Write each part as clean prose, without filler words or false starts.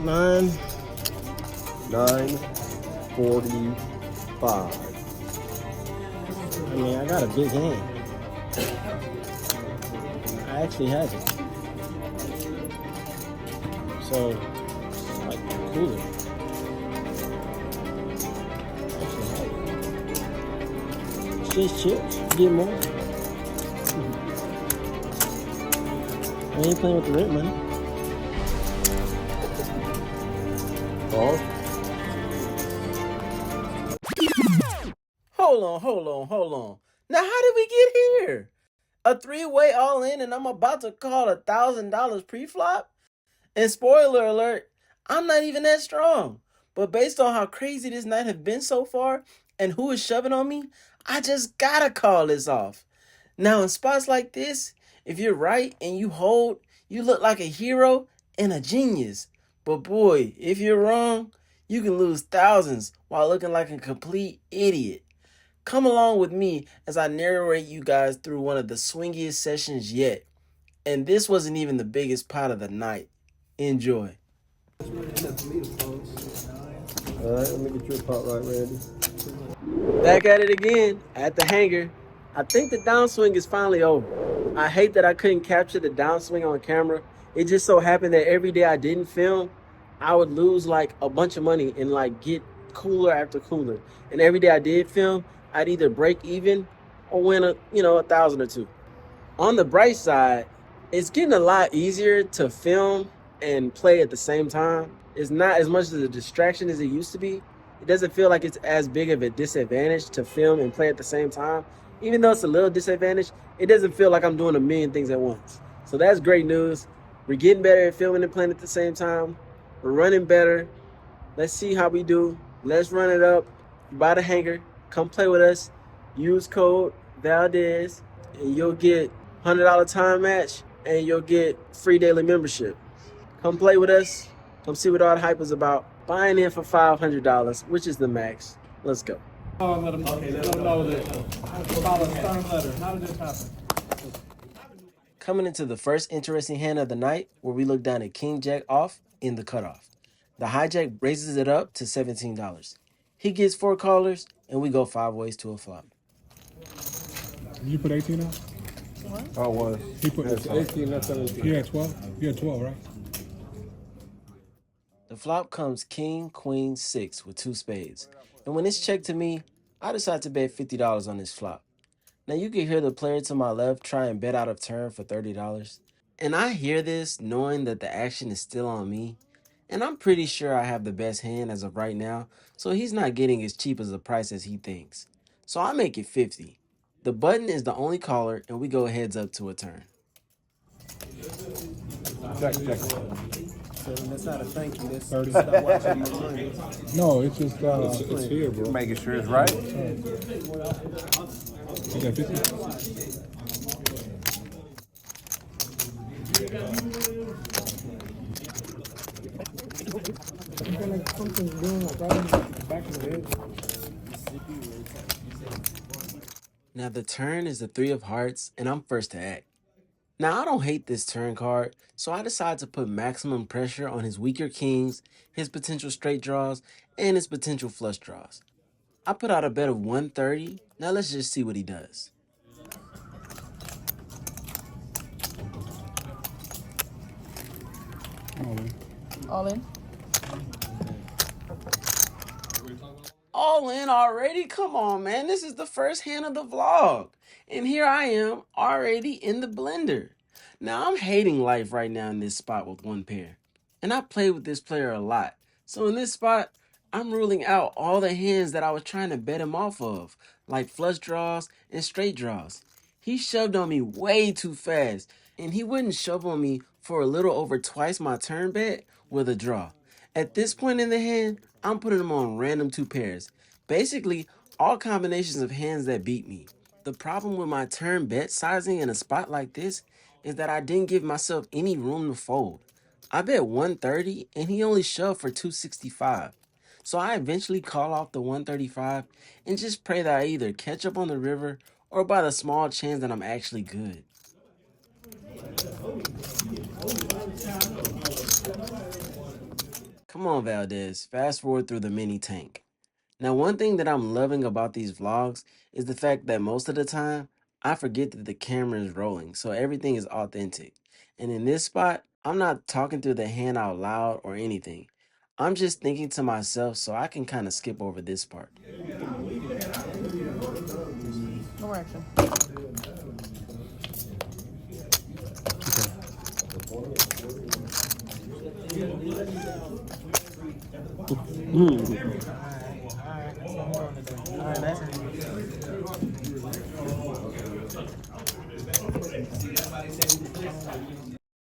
9. 945. I mean, I got a big hand. I actually have it. So, it's like cooler. Actually have it. It's just chips. Get more. I ain't playing with the rent money. Oh, Hold on. Now, how did we get here? A three-way all-in and I'm about to call $1,000 pre-flop? And spoiler alert, I'm not even that strong. But based on how crazy this night has been so far and who is shoving on me, I just gotta call this off. Now, in spots like this, if you're right and you hold, you look like a hero and a genius. But boy, if you're wrong, you can lose thousands while looking like a complete idiot. Come along with me as I narrate you guys through one of the swingiest sessions yet. And this wasn't even the biggest pot of the night. Enjoy. all right. Let me get your pot right, Randy. Back at it again at the hangar. I think the downswing is finally over. I hate that I couldn't capture the downswing on camera. It just so happened that every day I didn't film, I would lose like a bunch of money and like get cooler after cooler. And every day I did film, I'd either break even or win $1,000 or two. On the bright side, it's getting a lot easier to film and play at the same time. It's not as much of a distraction as it used to be. It doesn't feel like it's as big of a disadvantage to film and play at the same time. Even though it's a little disadvantage, it doesn't feel like I'm doing a million things at once. So that's great news. We're getting better at filming and playing at the same time. We're running better. Let's see how we do. Let's run it up. Buy the hangar. Come play with us. Use code Valdez and you'll get $100 time match and you'll get free daily membership. Come play with us. Come see what all the hype is about. Buying in for $500, which is the max. Let's go. Let them know that. File a stern letter. How did this happen? Coming into the first interesting hand of the night where we look down at King Jack off in the cutoff. The hijack raises it up to $17. He gets 4 callers and we go 5 ways to a flop. Did you put 18 out? I was. He put It's 18, not 17. You had 12? You had 12, right? The flop comes king, queen, 6 with 2 spades. And when it's checked to me, I decide to bet $50 on this flop. Now you can hear the player to my left try and bet out of turn for $30. And I hear this knowing that the action is still on me. And I'm pretty sure I have the best hand as of right now, so he's not getting as cheap as a price as he thinks. So I make it 50. The button is the only caller and we go heads up to a turn. Check. So that's not a thank you. That's 30. stop watching my money. No, it's just It's here, bro. Making sure it's right. you got 50. Now the turn is the 3 of hearts and I'm first to act. Now I don't hate this turn card, so I decide to put maximum pressure on his weaker kings, his potential straight draws, and his potential flush draws. I put out a bet of 130. Now let's just see what he does. All in. All in already? Come on, man. This is the first hand of the vlog. And here I am already in the blender. Now I'm hating life right now in this spot with one pair. And I play with this player a lot. So in this spot, I'm ruling out all the hands that I was trying to bet him off of, like flush draws and straight draws. He shoved on me way too fast, and he wouldn't shove on me for a little over twice my turn bet with a draw. At this point in the hand, I'm putting him on random 2 pairs. Basically, all combinations of hands that beat me. The problem with my turn bet sizing in a spot like this is that I didn't give myself any room to fold. I bet 130 and he only shoved for 265. So I eventually call off the 135 and just pray that I either catch up on the river or by the small chance that I'm actually good. Come on, Valdez, fast forward through the mini tank. Now, one thing that I'm loving about these vlogs is the fact that most of the time, I forget that the camera is rolling, so everything is authentic. And in this spot, I'm not talking through the hand out loud or anything. I'm just thinking to myself, so I can kind of skip over this part. No action.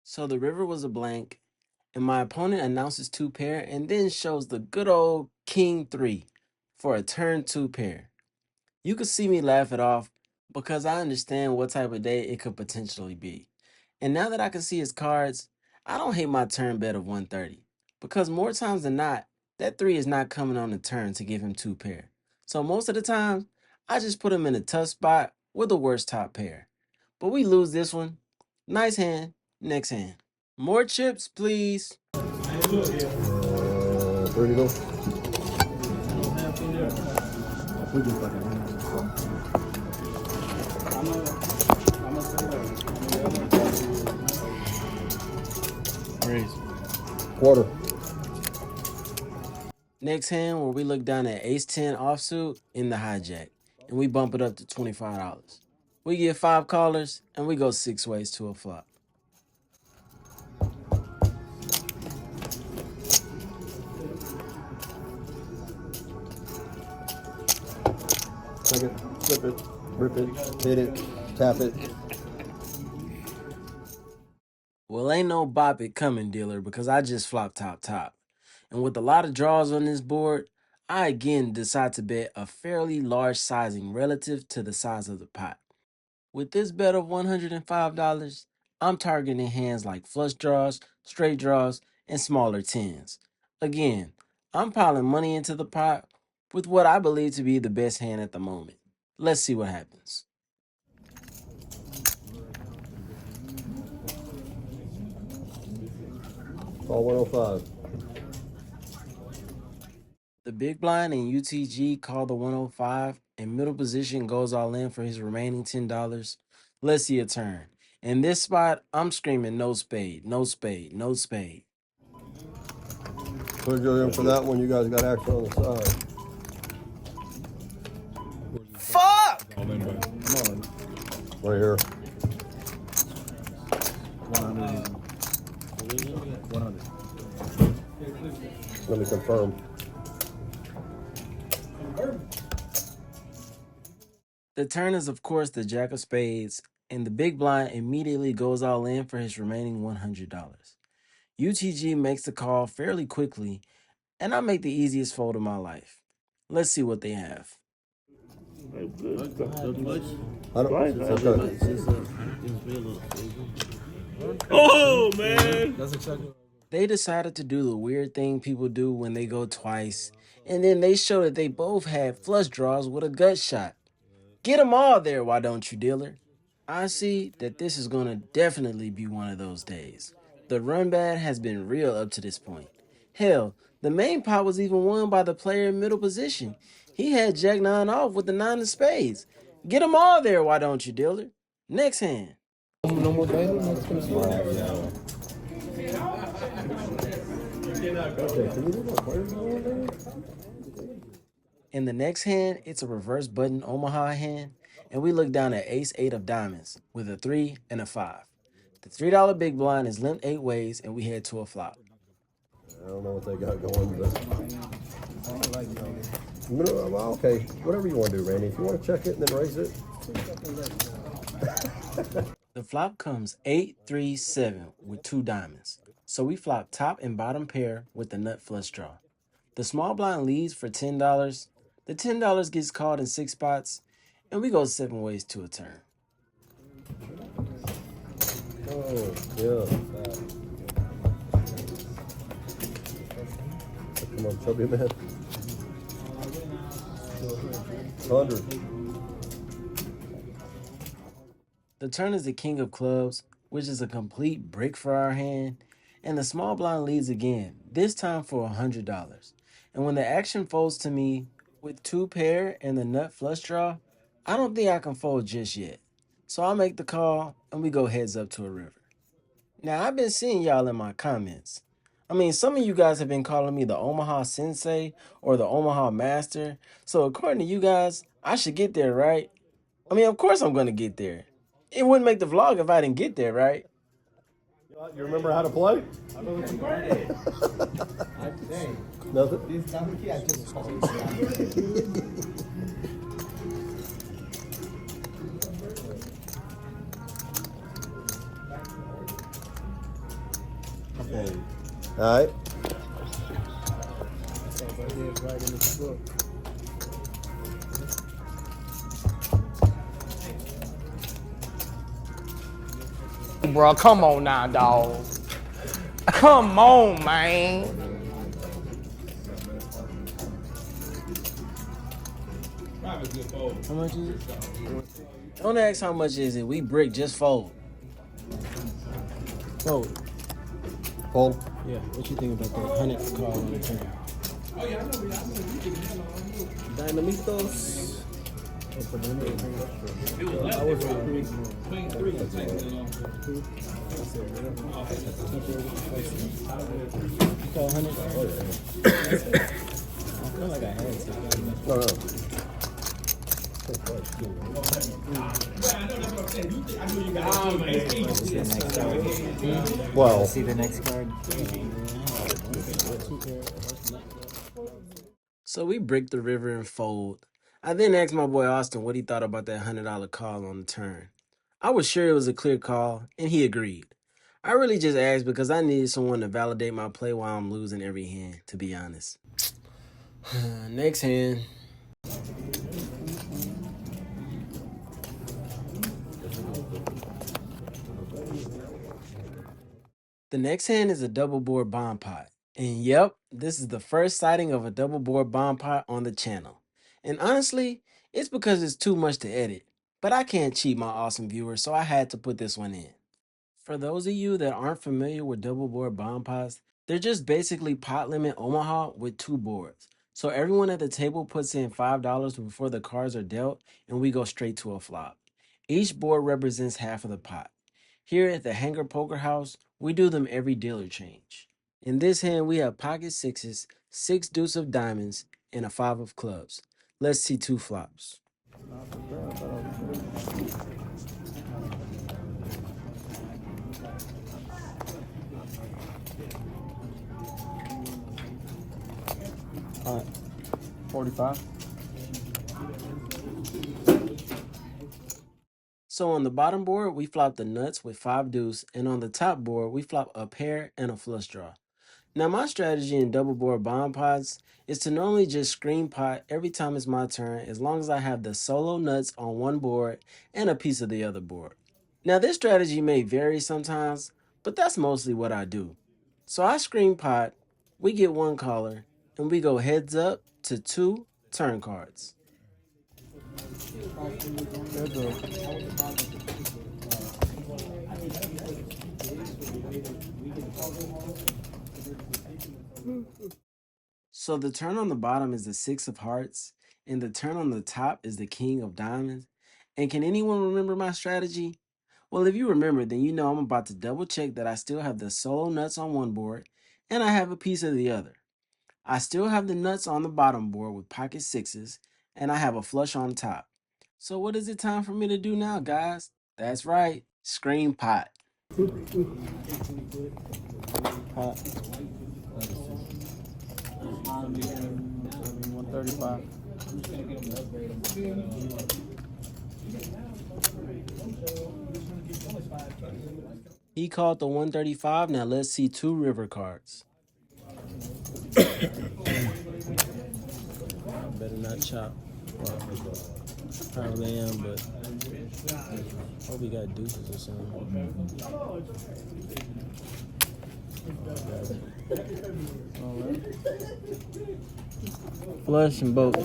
So the river was a blank, and my opponent announces 2 pair and then shows the good old king 3 for a turn 2 pair. You could see me laugh it off because I understand what type of day it could potentially be. And now that I can see his cards, I don't hate my turn bet of 130 because more times than not, that 3 is not coming on the turn to give him 2 pair. So most of the time, I just put him in a tough spot with the worst top pair. But we lose this one. Nice hand, next hand. More chips, please. 30 go. We just fucking Quarter. Next hand, where we look down at ace-10 offsuit in the hijack, and we bump it up to $25. We get 5 callers, and we go 6 ways to a flop. Take it, flip it, rip it, hit it, tap it. Well, ain't no bop it coming, dealer, because I just flopped top. And with a lot of draws on this board, I again decide to bet a fairly large sizing relative to the size of the pot. With this bet of $105, I'm targeting hands like flush draws, straight draws, and smaller tens. Again, I'm piling money into the pot with what I believe to be the best hand at the moment. Let's see what happens. Call 105. The big blind and UTG call the 105, and middle position goes all in for his remaining $10. Let's see a turn. In this spot, I'm screaming no spade, no spade, no spade. Put you in for that one. You guys got action on the side. Fuck! Come on. Right here. 100. 100. Let me confirm. The turn is, of course, the jack of spades, and the big blind immediately goes all in for his remaining $100. UTG makes the call fairly quickly, and I make the easiest fold of my life. Let's see what they have. I don't. Okay. Oh, man. That's exactly. They decided to do the weird thing people do when they go twice, and then they show that they both had flush draws with a gut shot. Get them all there, why don't you, dealer? I see that this is going to definitely be one of those days. The run bad has been real up to this point. Hell, the main pot was even won by the player in middle position. He had Jack 9 off with the 9 of spades. Get them all there, why don't you, dealer? Next hand. No more baby. That's gonna start. Okay, can you do my players over there? In the next hand, it's a reverse button Omaha hand, and we look down at ace-8 of diamonds with a 3 and a 5. The $3 big blind is limped 8 ways, and we head to a flop. I don't know what they got going, but well, okay, whatever you want to do, Randy. If you want to check it and then raise it. The flop comes 8-3-7 with 2 diamonds. So we flop top and bottom pair with the nut flush draw. The small blind leads for $10. The $10 gets called in 6 spots, and we go 7 ways to a turn. Oh, yeah. Come on, chubby man. 100. The turn is the king of clubs, which is a complete brick for our hand, and the small blind leads again, this time for $100. And when the action folds to me with 2 pair and the nut flush draw, I don't think I can fold just yet. So I'll make the call and we go heads up to a river. Now, I've been seeing y'all in my comments. I mean, some of you guys have been calling me the Omaha Sensei or the Omaha Master. So according to you guys, I should get there, right? I mean, of course I'm going to get there. It wouldn't make the vlog if I didn't get there, right? You remember how to play? Nothing? Okay. All right. Right in this book. Bro, come on now, dog. Come on, man. How much is it? Don't ask how much is it. We brick, just fold. Fold. Fold. Yeah, what you think about that 100 call on the turn? Dynamitos. I was on You call 100? I feel like I had to. No. Well, See the next card. So we bricked the river and fold. I then asked my boy Austin what he thought about that $100 call on the turn. I was sure it was a clear call, and he agreed. I really just asked because I needed someone to validate my play while I'm losing every hand, to be honest. Next hand. The next hand is a double board bomb pot. And yep, this is the first sighting of a double board bomb pot on the channel. And honestly, it's because it's too much to edit. But I can't cheat my awesome viewers, so I had to put this one in. For those of you that aren't familiar with double board bomb pots, they're just basically pot limit Omaha with 2 boards. So everyone at the table puts in $5 before the cards are dealt, and we go straight to a flop. Each board represents half of the pot. Here at the Hanger Poker House, we do them every dealer change. In this hand, we have pocket sixes, 6 deuce of diamonds, and a 5 of clubs. Let's see 2 flops. All right. 45. So on the bottom board, we flop the nuts with 5 deuce, and on the top board, we flop a pair and a flush draw. Now my strategy in double board bomb pots is to normally just screen pot every time it's my turn as long as I have the solo nuts on one board and a piece of the other board. Now this strategy may vary sometimes, but that's mostly what I do. So I screen pot, we get 1 caller, and we go heads up to 2 turn cards. So the turn on the bottom is the 6 of hearts, and the turn on the top is the king of diamonds. And can anyone remember my strategy? Well, if you remember, then you know I'm about to double check that I still have the solo nuts on one board, and I have a piece of the other. I still have the nuts on the bottom board with pocket sixes, and I have a flush on top. So what is it time for me to do now, guys? That's right, screen pot. Pot. 135. He called the 135. Now let's see 2 river cards. Better not chop. Well, probably am, but hope we got deuces or something. Flush and both.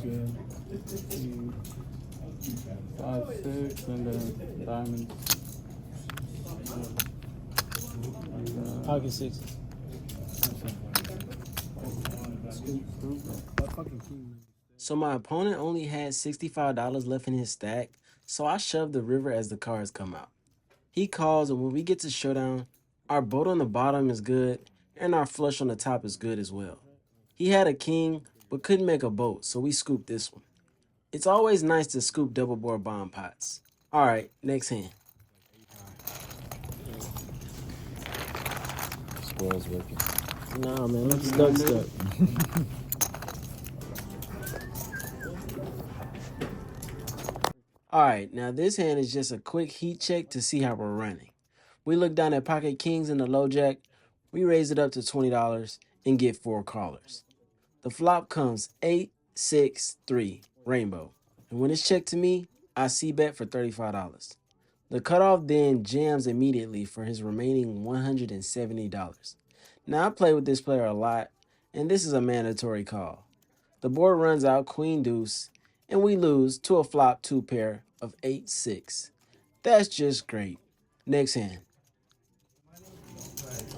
Good. 5, 6, and then diamonds. Pocket six. So my opponent only had $65 left in his stack, so I shoved the river as the cards come out. He calls, and when we get to showdown, our boat on the bottom is good, and our flush on the top is good as well. He had a king, but couldn't make a boat, so we scooped this one. It's always nice to scoop double board bomb pots. All right, next hand. Squirrel's working. Nah, man, I'm stuck. All right, now this hand is just a quick heat check to see how we're running. We look down at pocket kings and the low jack. We raise it up to $20 and get 4 callers. The flop comes 8, 6, 3, rainbow. And when it's checked to me, I c-bet for $35. The cutoff then jams immediately for his remaining $170. Now I play with this player a lot, and this is a mandatory call. The board runs out queen deuce, and we lose to a flop 2 pair of 8, 6. That's just great. Next hand.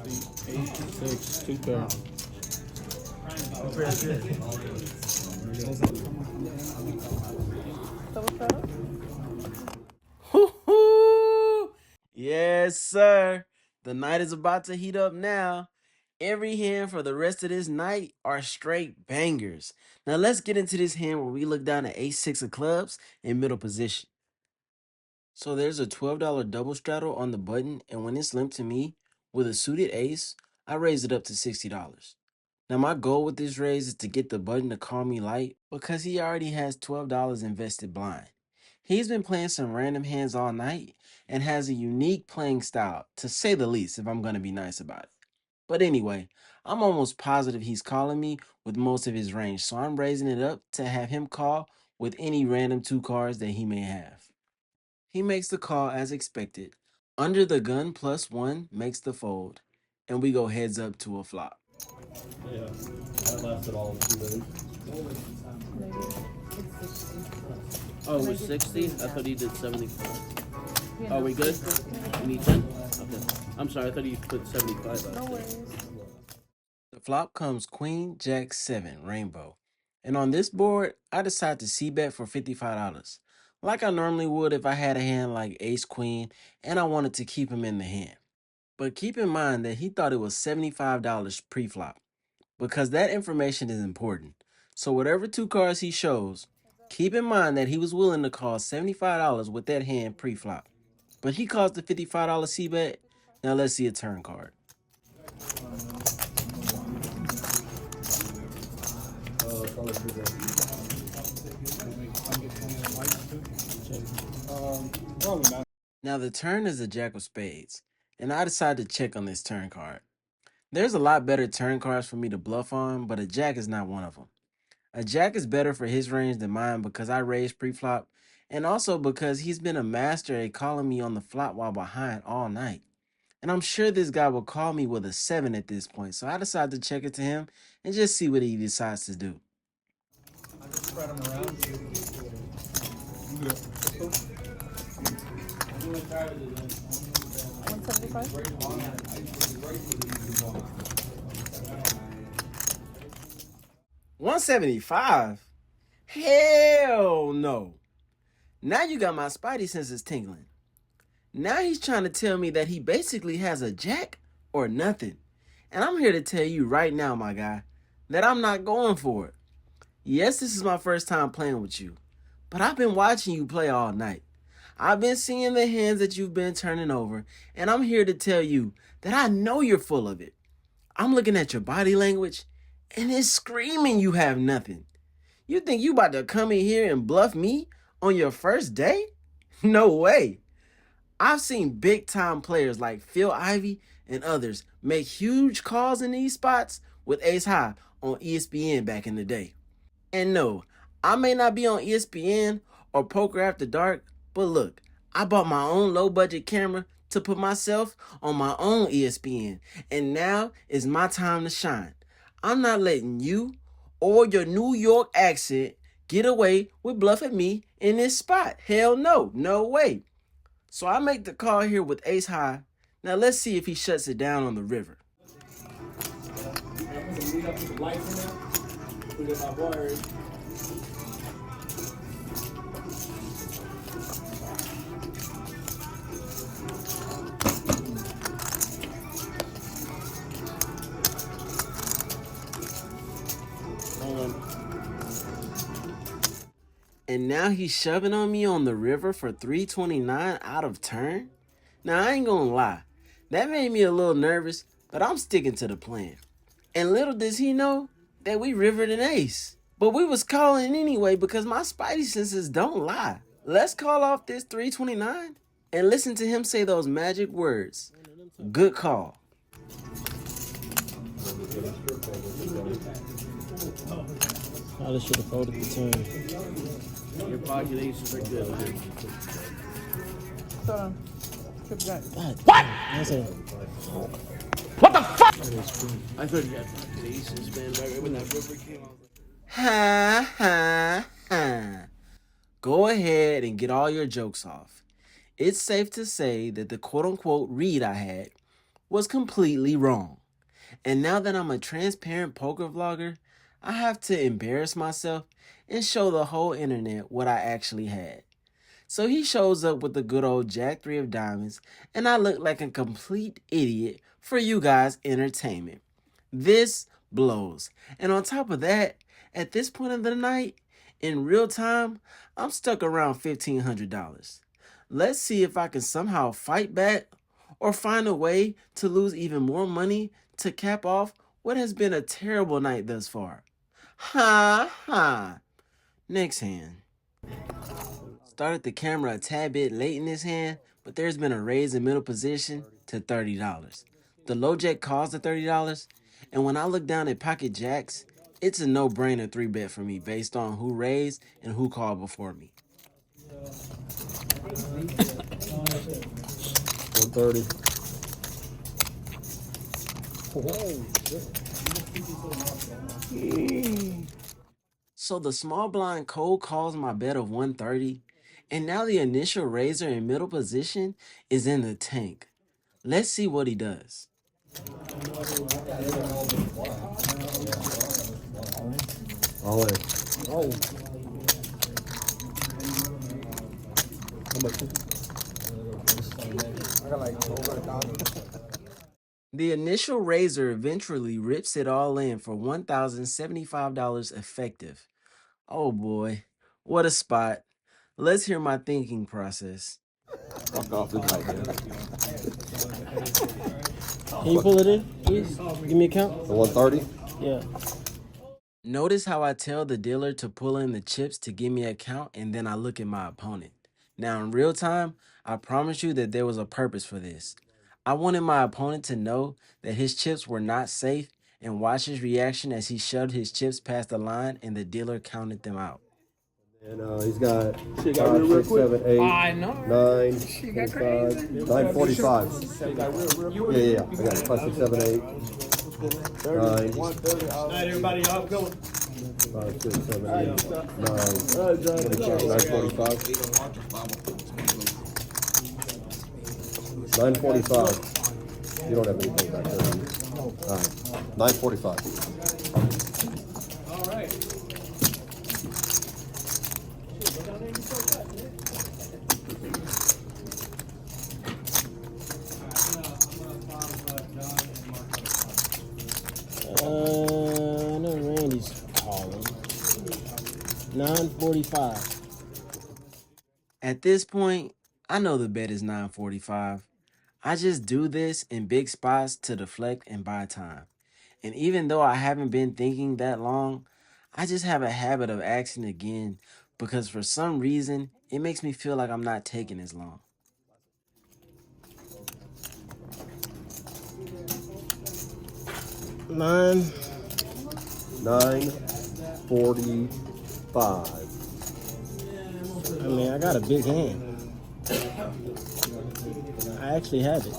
6, 2 pair. Double shadow? Woo-hoo! Yes, sir. The night is about to heat up now. Every hand for the rest of this night are straight bangers. Now let's get into this hand where we look down at ace-6 of clubs in middle position. So there's a $12 double straddle on the button, and when it's limped to me with a suited ace, I raise it up to $60. Now my goal with this raise is to get the button to call me light because he already has $12 invested blind. He's been playing some random hands all night and has a unique playing style, to say the least, if I'm going to be nice about it. But anyway, I'm almost positive he's calling me with most of his range, so I'm raising it up to have him call with any random 2 cards that he may have. He makes the call as expected. Under the gun +1 makes the fold, and we go heads up to a flop. Yeah, that lasted all of 2 days. Maybe it's 60. Oh, it was 60? I thought he did 75. Yeah, Are no, we good? 60. You need 10? Okay. I'm sorry, I thought you put 75 out No there. worries. The flop comes queen, jack, 7, rainbow. And on this board, I decide to c-bet for $55, like I normally would if I had a hand like ace, queen, and I wanted to keep him in the hand. But keep in mind that he thought it was $75 pre-flop, because that information is important. So whatever 2 cards he shows, keep in mind that he was willing to call $75 with that hand pre-flop. But he calls the $55 c-bet. Now let's see a turn card. Now the turn is a jack of spades, and I decide to check on this turn card. There's a lot better turn cards for me to bluff on, but a jack is not one of them. A jack is better for his range than mine because I raised pre-flop, and also because he's been a master at calling me on the flop while behind all night. And I'm sure this guy will call me with a 7 at this point, so I decide to check it to him and just see what he decides to do. I just spread them around. $175? Hell no. Now you got my spidey senses tingling. Now he's trying to tell me that he basically has a jack or nothing. And I'm here to tell you right now, my guy, that I'm not going for it. Yes, this is my first time playing with you, but I've been watching you play all night. I've been seeing the hands that you've been turning over, and I'm here to tell you that I know you're full of it. I'm looking at your body language, and it's screaming you have nothing. You think you about to come in here and bluff me on your first day? No way. I've seen big time players like Phil Ivey and others make huge calls in these spots with ace high on ESPN back in the day. And no, I may not be on ESPN or Poker After Dark, but look, I bought my own low budget camera to put myself on my own ESPN, and now is my time to shine. I'm not letting you or your New York accent get away with bluffing me in this spot. Hell no, no way. So I make the call here with ace high. Now let's see if he shuts it down on the river. some lead up, put some lights in there. Put it in my board. And now he's shoving on me on the river for $3.29 out of turn? Now, I ain't gonna lie. That made me a little nervous, but I'm sticking to the plan. And little does he know that we rivered an ace. But we was calling anyway because my spidey senses don't lie. Let's call off this $3.29 and listen to him say those magic words. Good call. Probably should have folded the turn. Your pocket aces are good. Hold on. Trip back. What? That's it. What the fuck? I thought you had pocket aces, man. Right when that river came out. Ha ha ha. Go ahead and get all your jokes off. It's safe to say that the quote-unquote read I had was completely wrong. And now that I'm a transparent poker vlogger, I have to embarrass myself and show the whole internet what I actually had. So he shows up with the good old Jack 3 of diamonds, and I look like a complete idiot for you guys' entertainment. This blows. And on top of that, at this point of the night, in real time, I'm stuck around $1,500. Let's see if I can somehow fight back or find a way to lose even more money to cap off what has been a terrible night thus far. Ha ha. Next hand. Started the camera a tad bit late in this hand, but there's been a raise in middle position to $30. The low jack calls the $30, and when I look down at pocket jacks, it's a no-brainer 3-bet for me based on who raised and who called before me. 130. So the small blind cold calls my bet of 130, and now the initial raiser in middle position is in the tank. Let's see what he does. All in. Oh, How much? I got like over 1,000. The initial raiser eventually rips it all in for $1,075 effective. Oh boy, what a spot. Let's hear my thinking process. Fuck off this night, man. Can you pull it in, please? Give me a count. The 130? Yeah. Notice how I tell the dealer to pull in the chips to give me a count, and then I look at my opponent. Now in real time, I promise you that there was a purpose for this. I wanted my opponent to know that his chips were not safe and watch his reaction as he shoved his chips past the line and the dealer counted them out. And he's got Shit got 5, real 6, quick. 7, 8, I know. 9, She got 25, crazy. 945. Shit got real quick. Yeah. I got 5, 6, 7, 8, 9, Night, everybody. Y'all go. 5, 6, 7, 8, 9, 945. 945. You don't have anything back there. Do you? All right. 945. All right. I know Randy's calling. 9:45. At this point, I know the bet is 945. I just do this in big spots to deflect and buy time. And even though I haven't been thinking that long, I just have a habit of asking again because for some reason, it makes me feel like I'm not taking as long. Nine. 945. I mean, I got a big hand. I actually have it.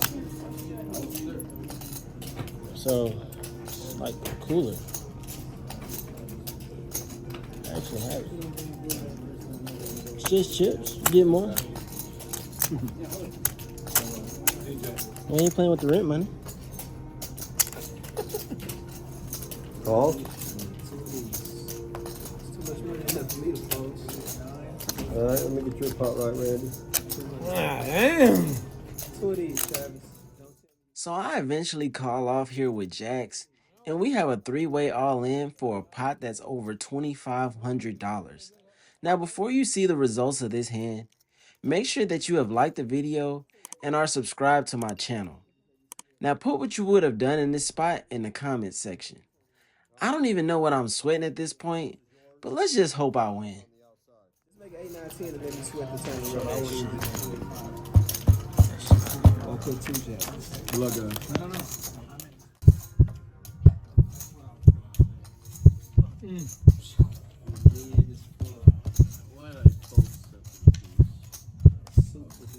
So, it's like cooler. I actually have it. It's just chips. You get more. We ain't playing with the rent money. Call. Too much money enough for me to fold. All right, let me get your pot right, Randy. Damn. Two of these, Travis. So I eventually call off here with Jax, and we have a three-way all-in for a pot that's over $2,500. Now before you see the results of this hand, make sure that you have liked the video and are subscribed to my channel. Now put what you would have done in this spot in the comments section. I don't even know what I'm sweating at this point, but let's just hope I win. Let's make it 8, 9, 10 and then you sweat the turn around. I won't even do I'll put 2 jacks. Good luck, guys. Why did I fold 7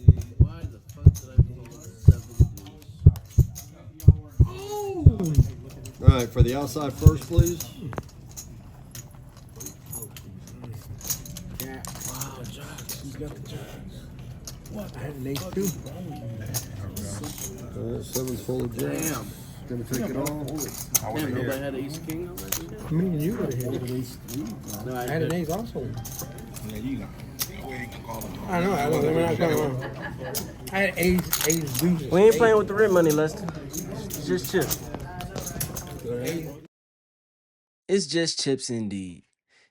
deuce? Why the fuck did I fold 7 deuce? All right, for the outside first, please. I had an ace too. All right, 7's full of jacks. Damn. Gonna take it all. Damn, nobody had ace king already? Me and you would have hit it. No, I had an ace also. Yeah, you know. I know. We're not coming on. I had ace deuces. We ain't playing with the red money, Lester. It's just chips. It's just chips indeed.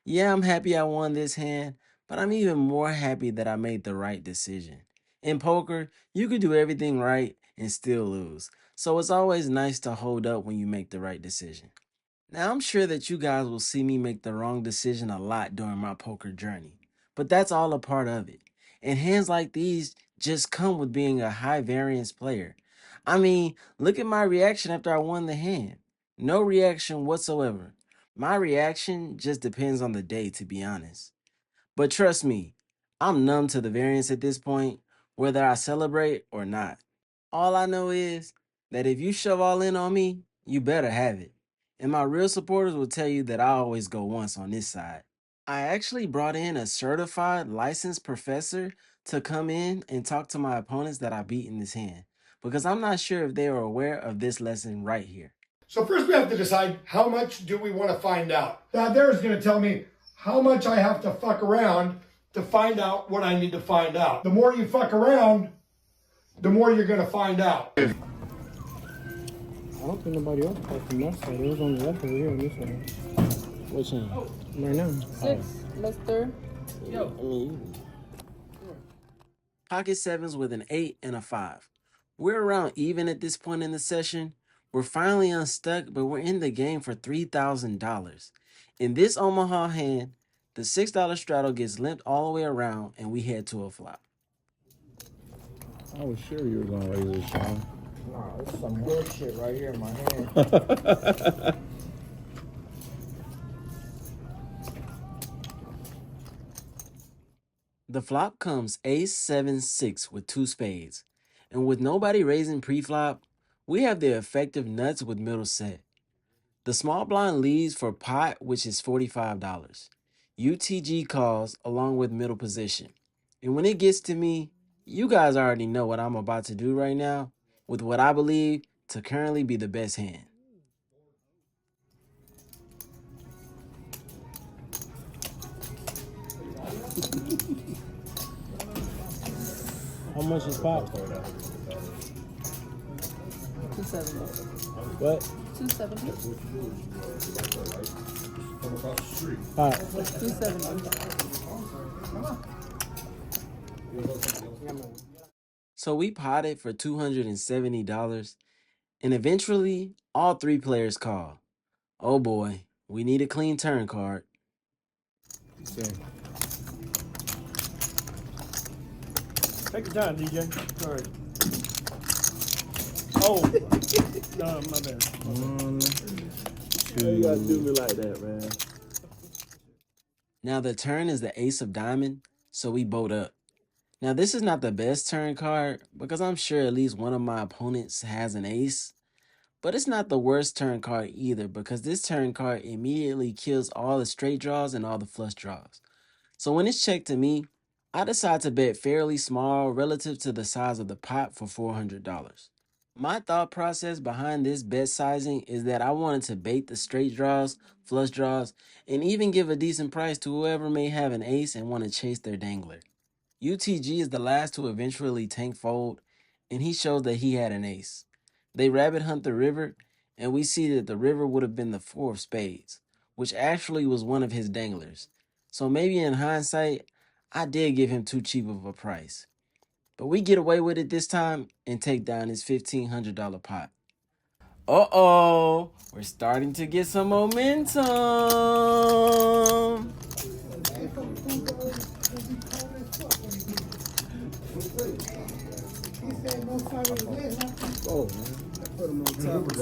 Yeah, I'm happy I won this hand, but I'm even more happy that I made the right decision. In poker, you can do everything right and still lose, so it's always nice to hold up when you make the right decision. Now, I'm sure that you guys will see me make the wrong decision a lot during my poker journey, but that's all a part of it. And hands like these just come with being a high variance player. I mean, look at my reaction after I won the hand. No reaction whatsoever. My reaction just depends on the day, to be honest. But trust me, I'm numb to the variance at this point, whether I celebrate or not. All I know is that if you shove all in on me, you better have it. And my real supporters will tell you that I always go once on this side. I actually brought in a certified licensed professor to come in and talk to my opponents that I beat in this hand, because I'm not sure if they are aware of this lesson right here. So first we have to decide how much do we want to find out. That there is going to tell me how much I have to fuck around to find out what I need to find out. The more you fuck around, the more you're going to find out. I don't think nobody else fucked from that side. It was on the left over here on this side. Which hand? Right now. 6, Lester. Pocket sevens with an 8 and a 5. We're around even at this point in the session. We're finally unstuck, but we're in the game for $3,000. In this Omaha hand, the $6 straddle gets limped all the way around and we head to a flop. I was sure you were gonna raise this, Sean. Nah, this is some bullshit right here in my hand. The flop comes ace 7-6 with 2 spades. And with nobody raising pre-flop, we have the effective nuts with middle set. The small blind leads for pot, which is $45. UTG calls along with middle position. And when it gets to me, you guys already know what I'm about to do right now with what I believe to currently be the best hand. How much is pot? 270. What? 270. Pot. 270. So we potted for $270, and eventually all 3 players call. Oh boy, we need a clean turn card. Take your time, DJ. Sorry. Oh. No, my bad. You gotta do me like that, man. Now the turn is the ace of diamond, so we boat up. Now this is not the best turn card because I'm sure at least one of my opponents has an ace, but it's not the worst turn card either because this turn card immediately kills all the straight draws and all the flush draws. So when it's checked to me, I decide to bet fairly small relative to the size of the pot for $400. My thought process behind this bet sizing is that I wanted to bait the straight draws, flush draws, and even give a decent price to whoever may have an ace and want to chase their dangler. UTG is the last to eventually tank fold, and he shows that he had an ace. They rabbit hunt the river, and we see that the river would have been the 4 of spades, which actually was one of his danglers. So maybe in hindsight, I did give him too cheap of a price. But we get away with it this time and take down his $1,500 pot. Uh-oh, we're starting to get some momentum. Oh, man. Put him on top of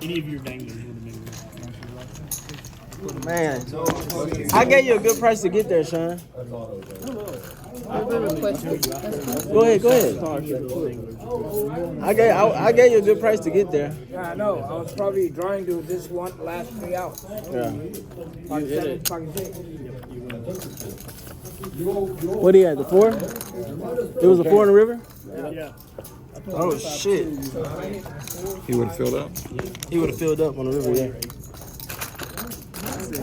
Any of your danglers would have been Man, I gave you a good price to get there, Sean. Go ahead. I gave you a good price to get there. Yeah, I know. I was probably trying to just want last 3 out. Yeah. Pocket 7, pocket 6. What he had, the 4? It was a 4 in the river? Yeah. Oh, shit. He would have filled up. He would have filled up on the river, yeah. Yeah,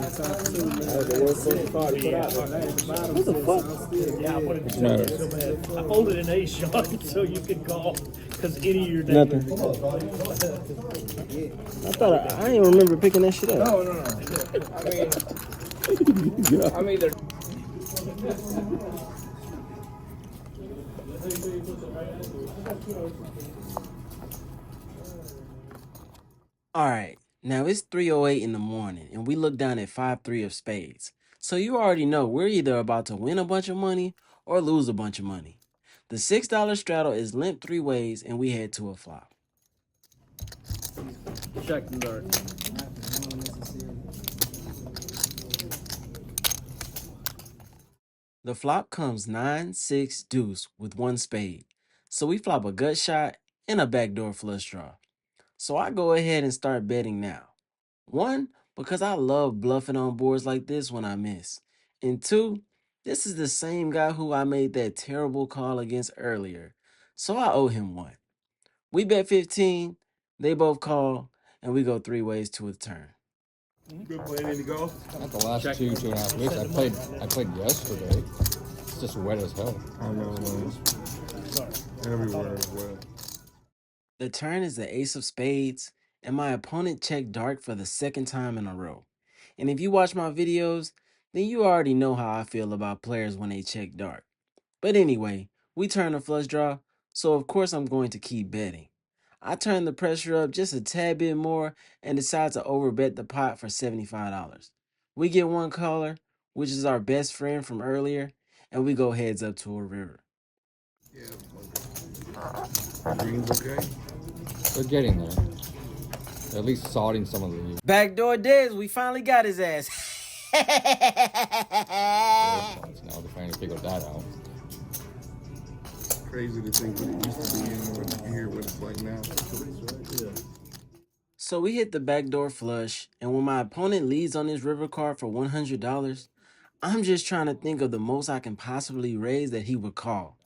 I wanted to tell you so bad. I folded an ace shot so you could call because any of your danglers. Nothing. I didn't remember picking that shit up. No. I mean, they're... All right, now it's 3:08 in the morning, and we look down at 5-3 of spades. So you already know we're either about to win a bunch of money or lose a bunch of money. The $6 straddle is limp 3 ways, and we head to a flop. Check the dark. The flop comes 9-6 deuce with 1 spade. So we flop a gut shot and a backdoor flush draw. So I go ahead and start betting now. 1, because I love bluffing on boards like this when I miss. And 2, this is the same guy who I made that terrible call against earlier. So I owe him 1. We bet 15, they both call, and we go 3 ways to a turn. Good play, need to go. Not the last 2.5 weeks. I played yesterday. It's just wet as hell. I know, man. Everywhere is wet. The turn is the ace of spades, and my opponent checked dark for the 2nd time in a row. And if you watch my videos, then you already know how I feel about players when they check dark. But anyway, we turn a flush draw, so of course I'm going to keep betting. I turn the pressure up just a tad bit more and decide to overbet the pot for $75. We get 1 caller, which is our best friend from earlier, and we go heads up to a river. Green's okay? They're getting there. They're at least sodding some of the... Backdoor Dez, we finally got his ass. Now they're trying to figure that out. Crazy to think what it used to be and here what it's like now. So we hit the backdoor flush, and when my opponent leads on his river card for $100, I'm just trying to think of the most I can possibly raise that he would call.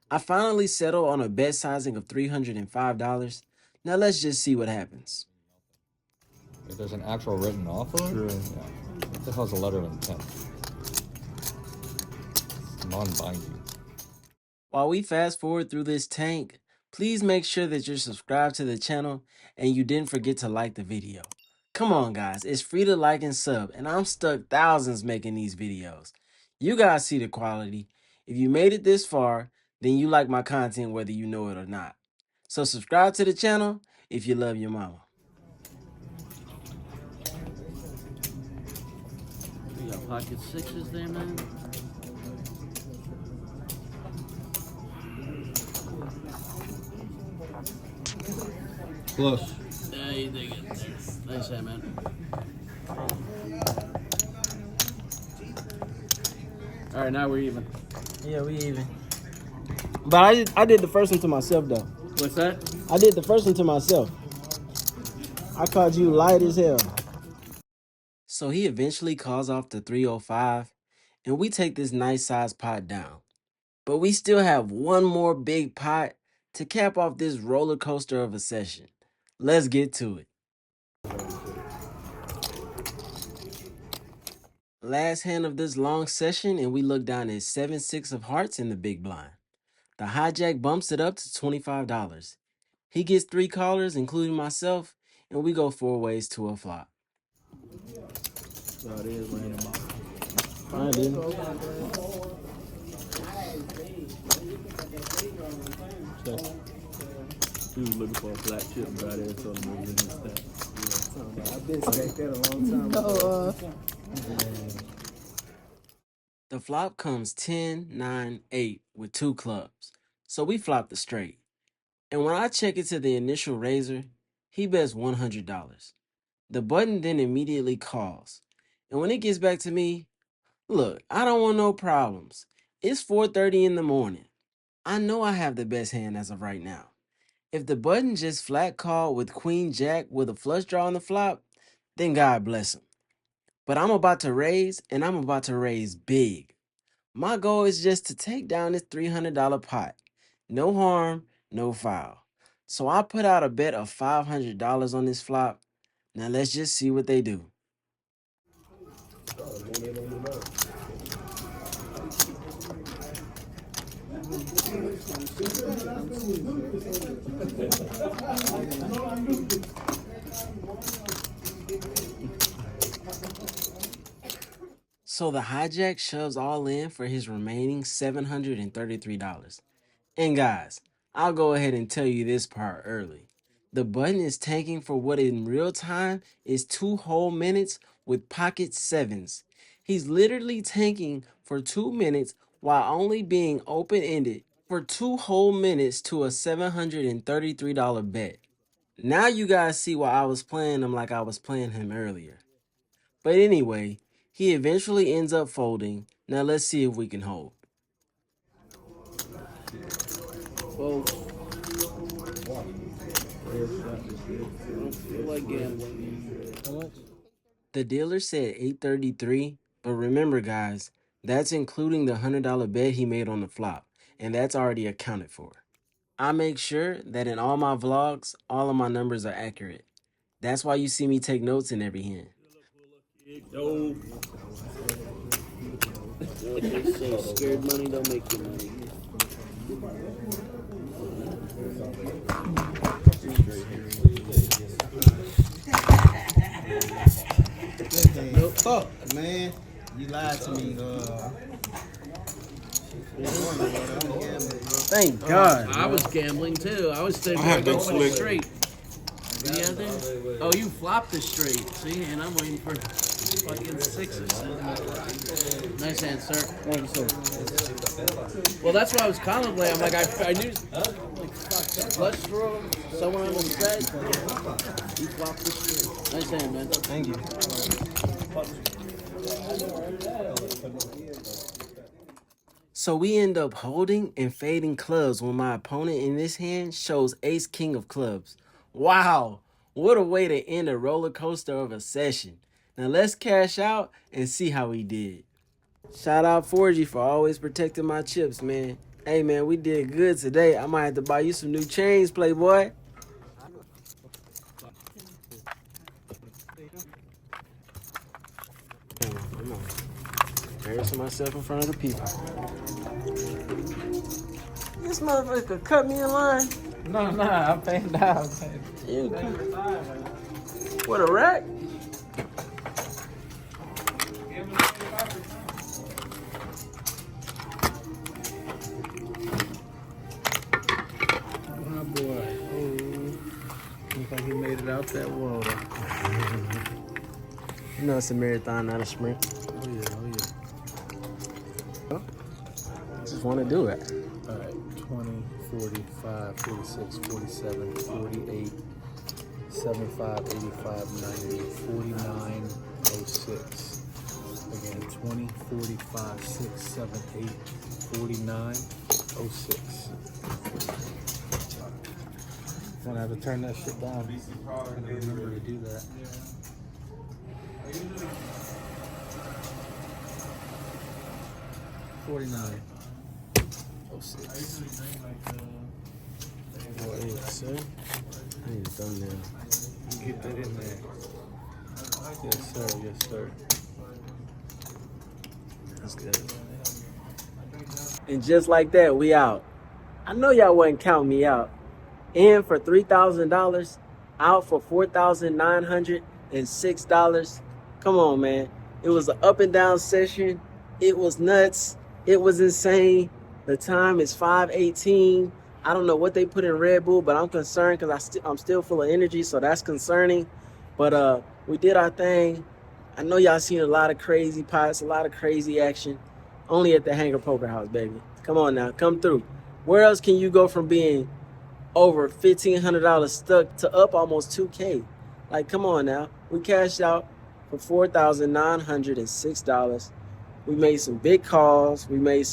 I finally settled on a bet sizing of $305. Now let's just see what happens. If there's an actual written offer, Sure. yeah. What the hell's a letter of intent? It's non-binding. While we fast forward through this tank, please make sure that you're subscribed to the channel and you didn't forget to like the video. Come on guys, it's free to like and sub, and I'm stuck thousands making these videos. You guys see the quality. If you made it this far, then you like my content whether you know it or not. So subscribe to the channel if you love your mama. We got pocket 6s there, man. Plus. Hey, they get there. Nice hand, man. All right, now we're even. Yeah, we even. But I did the first one to myself, though. What's that? I did the first one to myself. I called you light as hell. So he eventually calls off the 305, and we take this nice size pot down. But we still have one more big pot to cap off this roller coaster of a session. Let's get to it. Last hand of this long session, and we look down at 7-6 of hearts in the big blind. The hijack bumps it up to $25. He gets 3 callers, including myself, and we go 4 ways to a flop. So it is laying him off. Fine, dude. He was looking for a black chip and got ass on the movie and stuff. I've been stacked that a long time ago. The flop comes 10, 9, 8 with 2 clubs. So we flop the straight. And when I check it to the initial raiser, he bets $100. The button then immediately calls. And when it gets back to me, look, I don't want no problems. It's 4:30 in the morning. I know I have the best hand as of right now. If the button just flat called with Queen Jack with a flush draw on the flop, then God bless him. But I'm about to raise, and I'm about to raise big. My goal is just to take down this $300 pot. No harm, no foul. So I put out a bet of $500 on this flop. Now let's just see what they do. So the hijack shoves all in for his remaining $733. And guys, I'll go ahead and tell you this part early. The button is tanking for what in real time is 2 whole minutes with pocket 7s. He's literally tanking for 2 minutes while only being open-ended for 2 whole minutes to a $733 bet. Now you guys see why I was playing him like I was playing him earlier. But anyway, he eventually ends up folding. Now let's see if we can hold. Well, I don't feel like gambling. How much? The dealer said $833, but remember guys, that's including the $100 bet he made on the flop, and that's already accounted for. I make sure that in all my vlogs, all of my numbers are accurate. That's why you see me take notes in every hand. No. What they say, scared money don't make you money. Fuck, man. You lied to me. Thank God. I was gambling too. I was thinking I have about been going slick. straight. Yeah, then? Oh, you flopped the straight. See, and I'm waiting for fucking 6s. Nice hand, sir. Thank you, sir. Well, that's why I was contemplating. I'm like, I knew, like, flush draw, someone on the set. You flopped the straight. Nice hand, man. Thank you. So we end up holding and fading clubs when my opponent in this hand shows ace king of clubs. Wow, what a way to end a roller coaster of a session. Now let's cash out and see how we did. Shout out 4G for always protecting my chips, man. Hey man, we did good today. I might have to buy you some new chains, Playboy. Come on. Embarrassing myself in front of the people. This motherfucker cut me in line. No, I'm paying down. You what a rack? My boy. Oh, looks like he made it out that water. You know it's a marathon, not a sprint. Oh yeah. Just want to do it. All right, 20, 45, 46, 47, 48, 75, 85, 90, 49, 06. Again, 20, 45, 6, 7, 8, 49, 06. I'm gonna have to turn that shit down. I remember to do that. $49. 06. Oh, yes, sir. I need a thumbnail. Get that in there. Yes, sir. Yes, sir. That's good. And just like that, we out. I know y'all wasn't counting me out. In for $3,000, out for $4,906. Come on, man. It was an up and down session. It was nuts. It was insane. The time is 5:18. I don't know what they put in Red Bull, but I'm concerned because I'm still full of energy, so that's concerning. But we did our thing. I know y'all seen a lot of crazy pots, a lot of crazy action. Only at the Hangar Poker House, baby. Come on now, come through. Where else can you go from being over $1,500 stuck to up almost $2K? Like, come on now. We cashed out for $4,906. We made some big calls. We made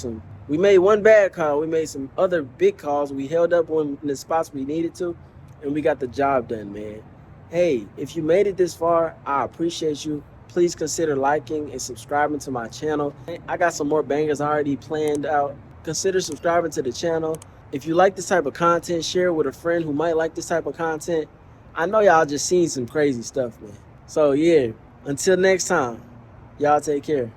one bad call. We made some other big calls. We held up in the spots we needed to, and we got the job done, man. Hey, if you made it this far, I appreciate you. Please consider liking and subscribing to my channel. I got some more bangers already planned out. Consider subscribing to the channel. If you like this type of content, share it with a friend who might like this type of content. I know y'all just seen some crazy stuff, man. So yeah, until next time, y'all take care.